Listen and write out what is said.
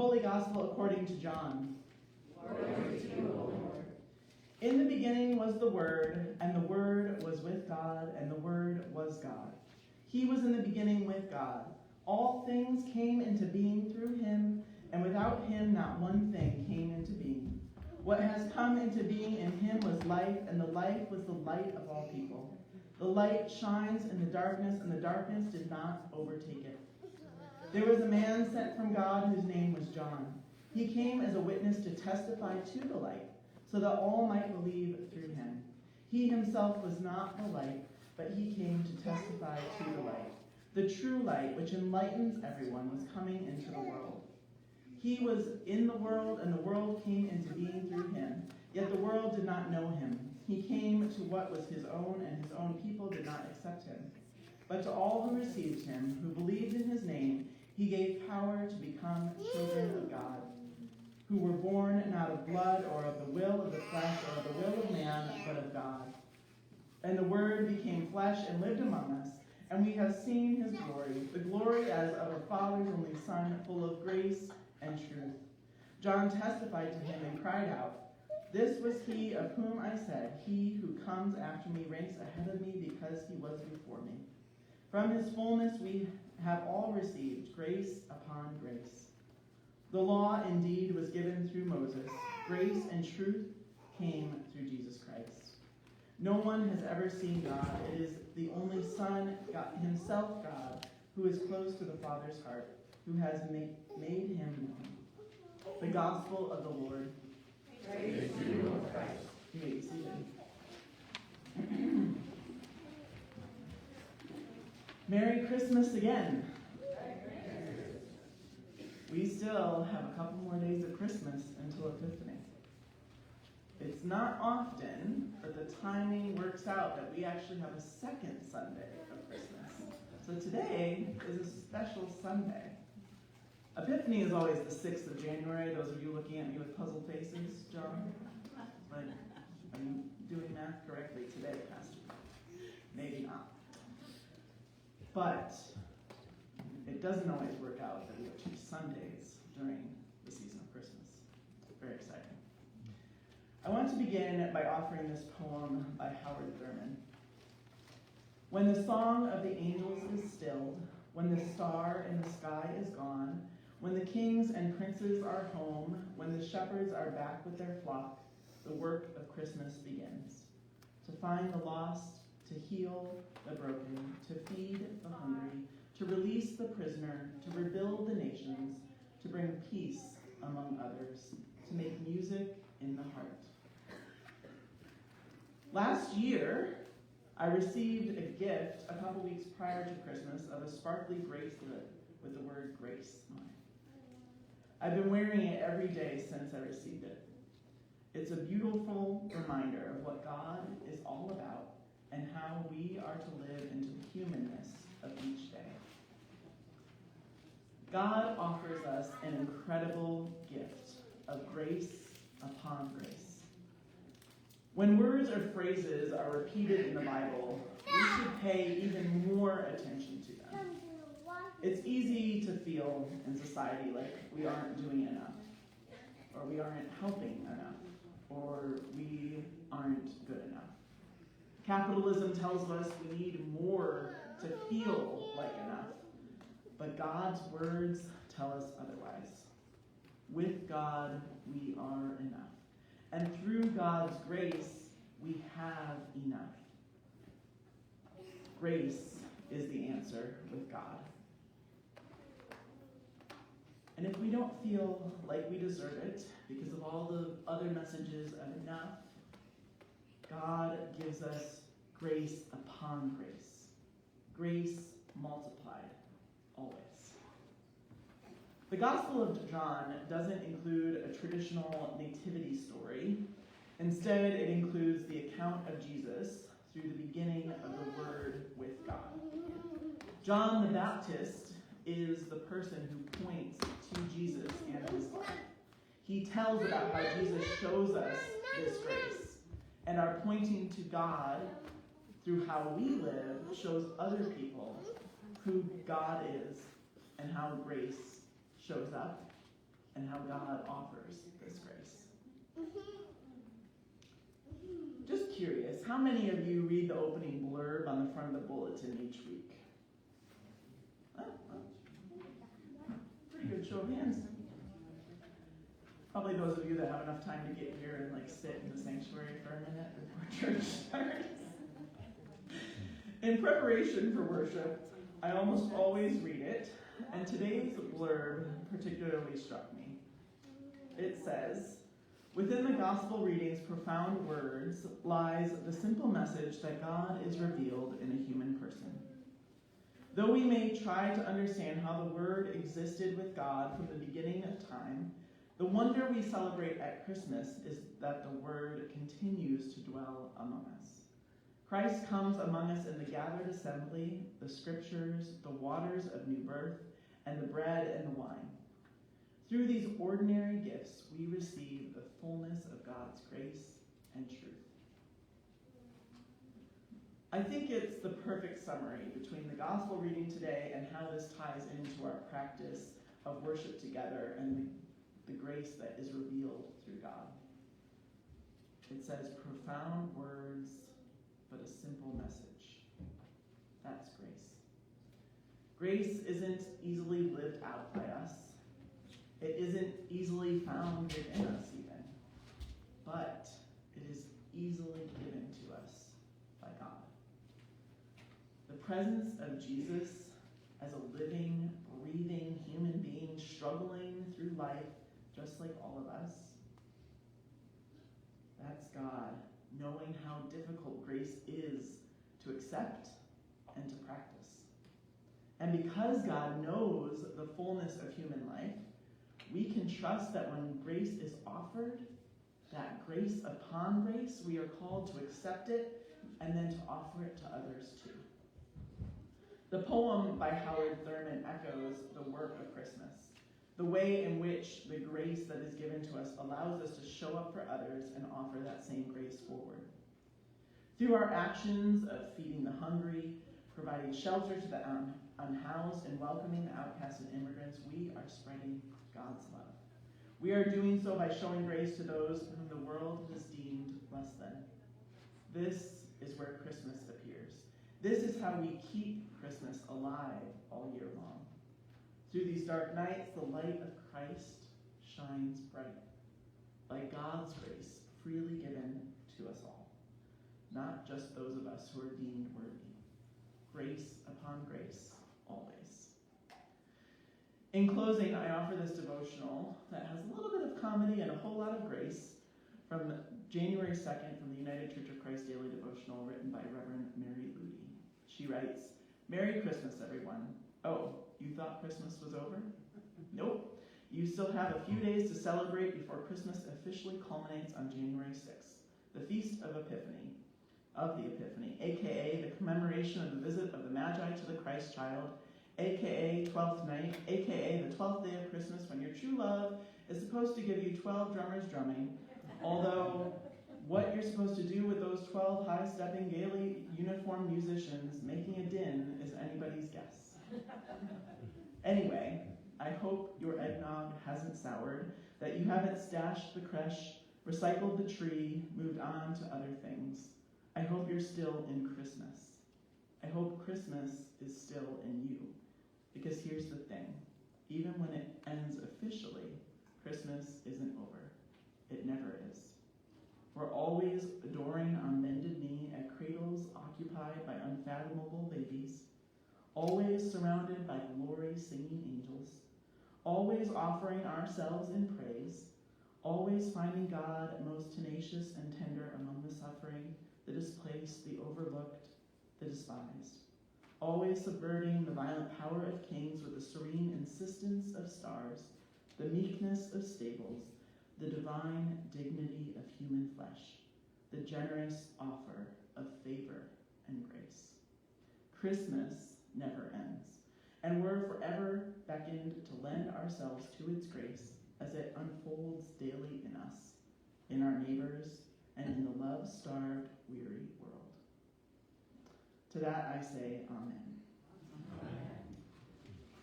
Holy Gospel according to John. Glory to you, O Lord. In the beginning was the Word, and the Word was with God, and the Word was God. He was in the beginning with God. All things came into being through him, and without him not one thing came into being. What has come into being in him was life, and the life was the light of all people. The light shines in the darkness, and the darkness did not overtake it. There was a man sent from God whose name was John. He came as a witness to testify to the light, so that all might believe through him. He himself was not the light, but he came to testify to the light. The true light, which enlightens everyone, was coming into the world. He was in the world, and the world came into being through him. Yet the world did not know him. He came to what was his own, and his own people did not accept him. But to all who received him, who believed in his name, he gave power to become children of God, who were born not of blood or of the will of the flesh or of the will of man, but of God. And the Word became flesh and lived among us, and we have seen his glory, the glory as of a Father's only Son, full of grace and truth. John testified to him and cried out, "This was he of whom I said, 'He who comes after me ranks ahead of me because he was before me.' From his fullness we have all received grace upon grace. The law indeed was given through Moses. Grace and truth came through Jesus Christ. No one has ever seen God. It is the only Son, God, himself God, who is close to the Father's heart, who has made him known." The Gospel of the Lord. Praise to you, O Christ. You may be seated. Merry Christmas again. We still have a couple more days of Christmas until Epiphany. It's not often, but the timing works out that we actually have a second Sunday of Christmas. So today is a special Sunday. Epiphany is always the 6th of January. Those of you looking at me with puzzled faces, John, like, are you doing math correctly today, Pastor? Maybe not. But it doesn't always work out that we have 2 Sundays during the season of Christmas. Very exciting. I want to begin by offering this poem by Howard Thurman. When the song of the angels is stilled, when the star in the sky is gone, when the kings and princes are home, when the shepherds are back with their flock, the work of Christmas begins. To find the lost, to heal the broken, to feed the hungry, to release the prisoner, to rebuild the nations, to bring peace among others, to make music in the heart. Last year, I received a gift a couple weeks prior to Christmas of a sparkly bracelet with the word grace on it. I've been wearing it every day since I received it. It's a beautiful reminder of what God is all about and how we are to live into the humanness of each day. God offers us an incredible gift of grace upon grace. When words or phrases are repeated in the Bible, we should pay even more attention to them. It's easy to feel in society like we aren't doing enough, or we aren't helping enough, or we aren't good enough. Capitalism tells us we need more to feel like enough, but God's words tell us otherwise. With God, we are enough. And through God's grace, we have enough. Grace is the answer with God. And if we don't feel like we deserve it because of all the other messages of enough, God gives us grace upon grace. Grace multiplied, always. The Gospel of John doesn't include a traditional nativity story. Instead, it includes the account of Jesus through the beginning of the Word with God. John the Baptist is the person who points to Jesus and his life. He tells about how Jesus shows us this grace, and our pointing to God through how we live shows other people who God is and how grace shows up and how God offers this grace. Just curious, how many of you read the opening blurb on the front of the bulletin each week? Pretty good show of hands. Probably those of you that have enough time to get here and like sit in the sanctuary for a minute before church starts. In preparation for worship, I almost always read it, and today's blurb particularly struck me. It says, "Within the gospel reading's profound words lies the simple message that God is revealed in a human person. Though we may try to understand how the Word existed with God from the beginning of time, the wonder we celebrate at Christmas is that the Word continues to dwell among us. Christ comes among us in the gathered assembly, the scriptures, the waters of new birth, and the bread and the wine. Through these ordinary gifts, we receive the fullness of God's grace and truth." I think it's the perfect summary between the gospel reading today and how this ties into our practice of worship together and the grace that is revealed through God. It says profound words, but a simple message. That's grace. Grace isn't easily lived out by us. It isn't easily found within us even, but it is easily given to us by God. The presence of Jesus as a living, breathing human being struggling through life just like all of us, that's God knowing how difficult grace is to accept and to practice. And because God knows the fullness of human life, we can trust that when grace is offered, that grace upon grace, we are called to accept it and then to offer it to others too. The poem by Howard Thurman echoes the work of Christmas, the way in which the grace that is given to us allows us to show up for others and offer that same grace forward. Through our actions of feeding the hungry, providing shelter to the unhoused, and welcoming the outcasts and immigrants, we are spreading God's love. We are doing so by showing grace to those whom the world has deemed less than. This is where Christmas appears. This is how we keep Christmas alive all year long. Through these dark nights, the light of Christ shines bright, like God's grace freely given to us all, not just those of us who are deemed worthy. Grace upon grace, always. In closing, I offer this devotional that has a little bit of comedy and a whole lot of grace from January 2nd from the United Church of Christ Daily Devotional, written by Reverend Mary Ludy. She writes, "Merry Christmas, everyone. Oh, you thought Christmas was over? Nope. You still have a few days to celebrate before Christmas officially culminates on January 6th, the Feast of the Epiphany, aka the commemoration of the visit of the Magi to the Christ child, aka 12th night, aka the 12th day of Christmas, when your true love is supposed to give you 12 drummers drumming, although what you're supposed to do with those 12 high-stepping, gaily uniformed musicians making a din is anybody's guess. Anyway, I hope your eggnog hasn't soured, that you haven't stashed the creche, recycled the tree, moved on to other things. I hope you're still in Christmas. I hope Christmas is still in you. Because here's the thing, even when it ends officially, Christmas isn't over. It never is. We're always adoring on bended knee at cradles occupied by unfathomable babies, always surrounded by glory singing angels, always offering ourselves in praise, always finding God most tenacious and tender among the suffering, the displaced, the overlooked, the despised, always subverting the violent power of kings with the serene insistence of stars, the meekness of stables, the divine dignity of human flesh, the generous offer of favor and grace. Christmas never ends, and we're forever beckoned to lend ourselves to its grace as it unfolds daily in us, in our neighbors, and in the love-starved, weary world. To that I say, Amen.